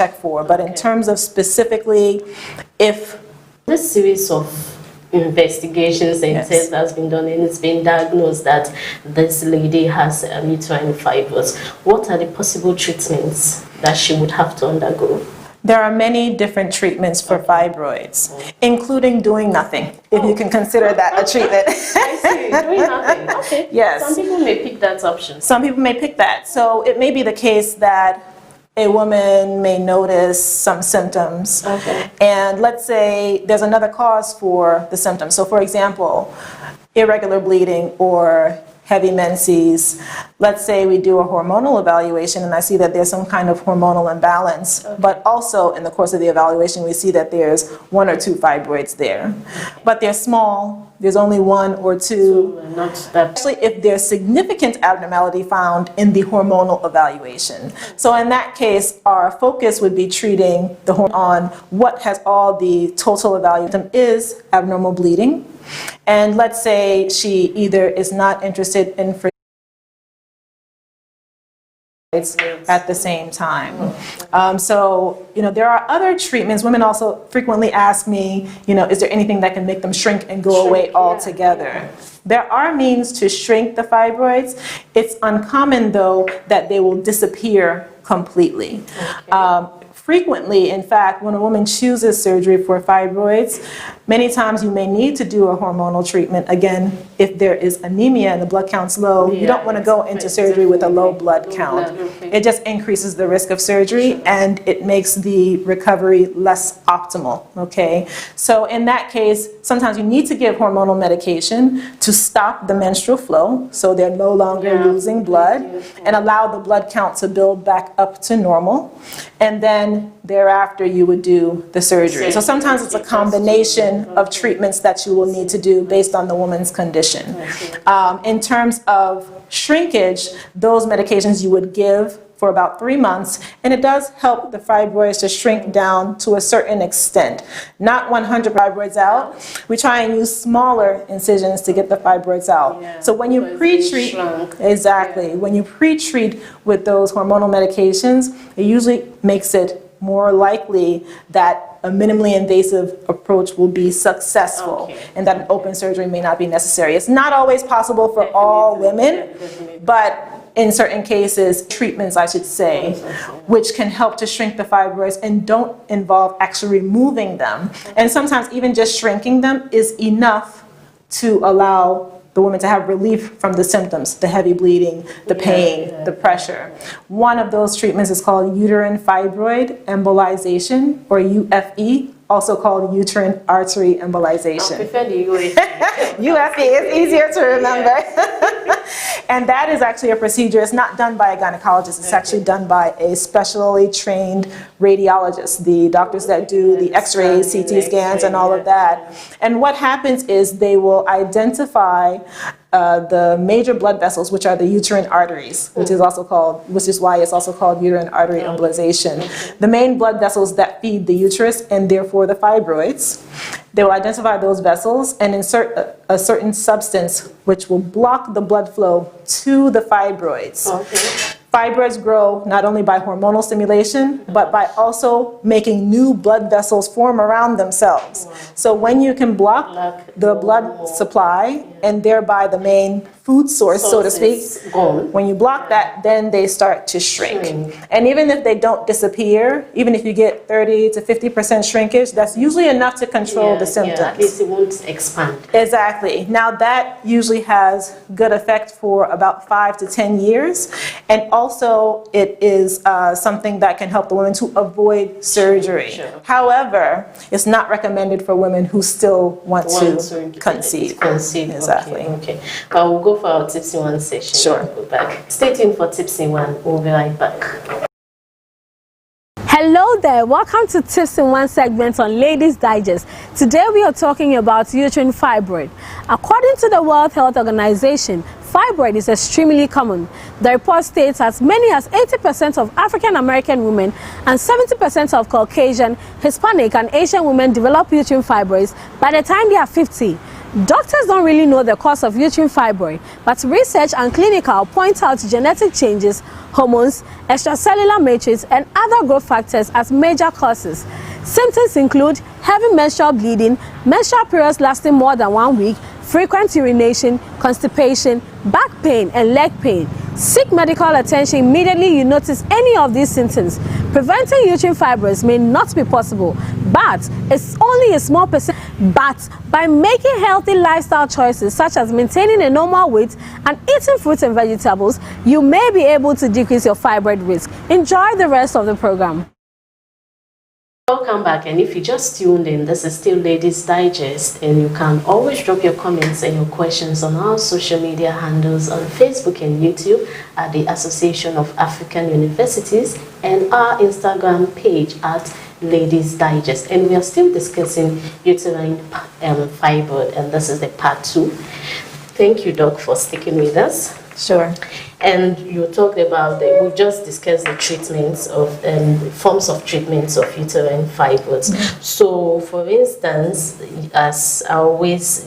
check for. But in terms of specifically, if this series of investigations and tests has been done and it's been diagnosed that this lady has uterine fibroids, what are the possible treatments that she would have to undergo? There are many different treatments for fibroids, including doing nothing, if you can consider that a treatment. I see, doing nothing. Okay. Yes. Some people may pick that option. Some people may pick that. So it may be the case that a woman may notice some symptoms. Okay. And let's say there's another cause for the symptoms. So for example, irregular bleeding or heavy menses. Let's say we do a hormonal evaluation and I see that there's some kind of hormonal imbalance, but also in the course of the evaluation we see that there's 1 or 2 fibroids there. But they're small, there's only 1 or 2. So not that. Especially if there's significant abnormality found in the hormonal evaluation. So in that case, our focus would be treating the hormone on what has all the total evaluation is abnormal bleeding. And let's say she either is not interested in at the same time. So, there are other treatments. Women also frequently ask me, is there anything that can make them shrink and go away altogether? There are means to shrink the fibroids. It's uncommon, though, that they will disappear completely. Frequently, in fact, when a woman chooses surgery for fibroids, many times you may need to do a hormonal treatment. Again, if there is anemia and the blood count's low, you don't want to go into surgery with a low blood count. It just increases the risk of surgery and it makes the recovery less optimal, okay? So in that case, sometimes you need to give hormonal medication to stop the menstrual flow so they're no longer losing blood and allow the blood count to build back up to normal. And then thereafter you would do the surgery. So sometimes it's a combination of treatments that you will need to do based on the woman's condition. In terms of shrinkage, those medications you would give for about 3 months, and it does help the fibroids to shrink down to a certain extent. Not 100 fibroids out. We try and use smaller incisions to get the fibroids out. So when you pre-treat, when you pre-treat with those hormonal medications, it usually makes it more likely that a minimally invasive approach will be successful and that an open surgery may not be necessary. It's not always possible for all women, but in certain cases, treatments, I should say, which can help to shrink the fibroids and don't involve actually removing them. And sometimes even just shrinking them is enough to allow the woman to have relief from the symptoms, the heavy bleeding, the pain, the pressure. One of those treatments is called uterine fibroid embolization, or UFE, also called uterine artery embolization. I prefer the UFE, it's easier to remember. And that is actually a procedure. It's not done by a gynecologist. It's actually done by a specially trained radiologist, the doctors that do the x-rays, CT scans, and all of that. And what happens is they will identify the major blood vessels, which are the uterine arteries, which is why it's also called uterine artery embolization. The main blood vessels that feed the uterus and therefore the fibroids. They will identify those vessels and insert a certain substance which will block the blood flow to the fibroids. Fibroids grow not only by hormonal stimulation, but by also making new blood vessels form around themselves. So when you can block the blood supply and thereby the main food source, so to speak, when you block that, then they start to shrink. And even if they don't disappear, even if you get 30 to 50% shrinkage, that's usually enough to control the symptoms. At least it won't expand. Exactly. Now that usually has good effect for about 5 to 10 years. And also it is something that can help the woman to avoid surgery. However, it's not recommended for women who still want to conceive. Exactly. Okay. We'll go for our Tips in One session. Sure. We'll go back. Stay tuned for Tips in One. We'll be right back. Hello there, welcome to Tips in One segment on Ladies Digest. Today we are talking about uterine fibroid. According to the World Health Organization, fibroid is extremely common. The report states as many as 80% of African American women and 70% of Caucasian, Hispanic and Asian women develop uterine fibroids by the time they are 50. Doctors don't really know the cause of uterine fibroid, but research and clinical point out genetic changes, hormones, extracellular matrix, and other growth factors as major causes. Symptoms include heavy menstrual bleeding, menstrual periods lasting more than 1 week, frequent urination, constipation, back pain, and leg pain. Seek medical attention immediately you notice any of these symptoms. Preventing uterine fibroids may not be possible, but it's only a small percent. But by making healthy lifestyle choices such as maintaining a normal weight and eating fruits and vegetables, you may be able to decrease your fibroid risk. Enjoy the rest of the program. Welcome back, and if you just tuned in, this is still Ladies Digest, and you can always drop your comments and your questions on our social media handles on Facebook and YouTube at the Association of African Universities and our Instagram page at Ladies Digest. And we are still discussing uterine fibroid, and this is the part 2. Thank you, Doc, for sticking with us. Sure. And you talked about, we just discussed the treatments of, forms of treatments of uterine fibroids. Mm-hmm. So, for instance, as always,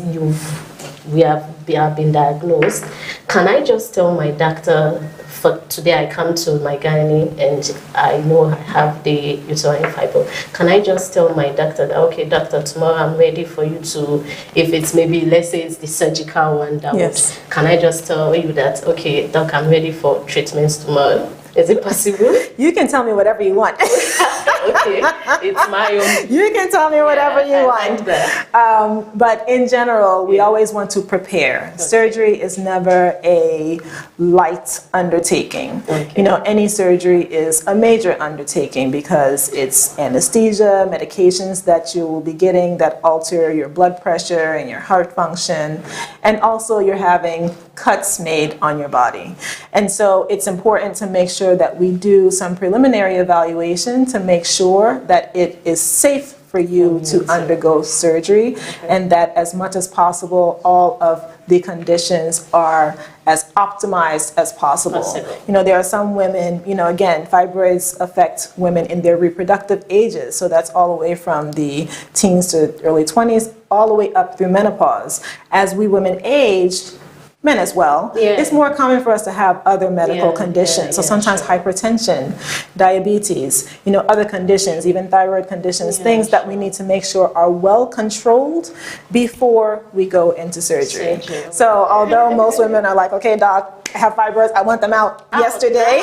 we have been diagnosed. Can I just tell my doctor, for today I come to my gynae and I know I have the uterine fibroid. Can I just tell my doctor that, okay, doctor, tomorrow I'm ready for you to, if it's maybe, let's say it's the surgical one that yes. Can I just tell you that, okay, doc, I'm ready for treatments tomorrow? Is it possible? You can tell me whatever you want. Okay, it's my own. You can tell me whatever you want. Like but in general, we always want to prepare. Okay. Surgery is never a light undertaking. Okay. You know, any surgery is a major undertaking because it's anesthesia, medications that you will be getting that alter your blood pressure and your heart function, and also you're having cuts made on your body. And so it's important to make sure that we do some preliminary evaluation to make sure that it is safe for you to undergo surgery, and that as much as possible all of the conditions are as optimized as possible. You know, there are some women, you know, again, fibroids affect women in their reproductive ages, so that's all the way from the teens to early 20s all the way up through menopause. As we women age, men as well, it's more common for us to have other medical conditions. So sometimes hypertension, diabetes, you know, other conditions, even thyroid conditions, things that we need to make sure are well controlled before we go into surgery. So although most women are like, okay, doc, I have fibroids, I want them out yesterday.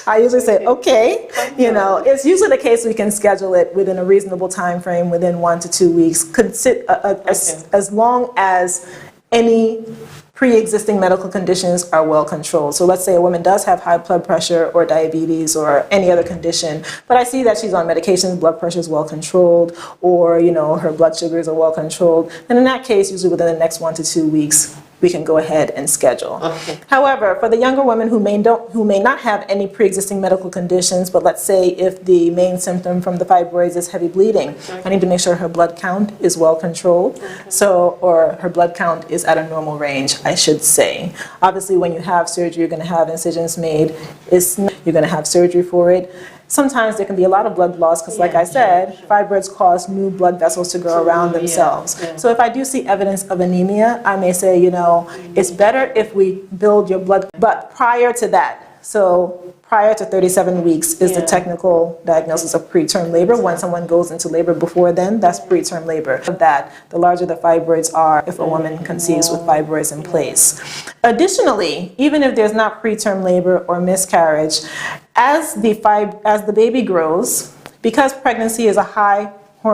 I usually say, okay, you know, it's usually the case we can schedule it within a reasonable time frame, within 1 to 2 weeks, could sit as long as any pre-existing medical conditions are well controlled. So let's say a woman does have high blood pressure or diabetes or any other condition, but I see that she's on medications, blood pressure is well controlled, or, you know, her blood sugars are well controlled, then in that case, usually within the next 1 to 2 weeks, we can go ahead and schedule. Okay. However, for the younger women who may not have any pre-existing medical conditions, but let's say if the main symptom from the fibroids is heavy bleeding, I need to make sure her blood count is well controlled, or her blood count is at a normal range, I should say. Obviously, when you have surgery, you're going to have incisions made. You're going to have surgery for it. Sometimes there can be a lot of blood loss because, like I said, fibroids cause new blood vessels to grow around themselves. So if I do see evidence of anemia, I may say, you know, it's better if we build your blood. But prior to that, so prior to 37 weeks is the technical diagnosis of preterm labor. When someone goes into labor before then, that's preterm labor. That the larger the fibroids are, if a woman conceives with fibroids in place. Additionally, even if there's not preterm labor or miscarriage, as the baby grows, because pregnancy is a high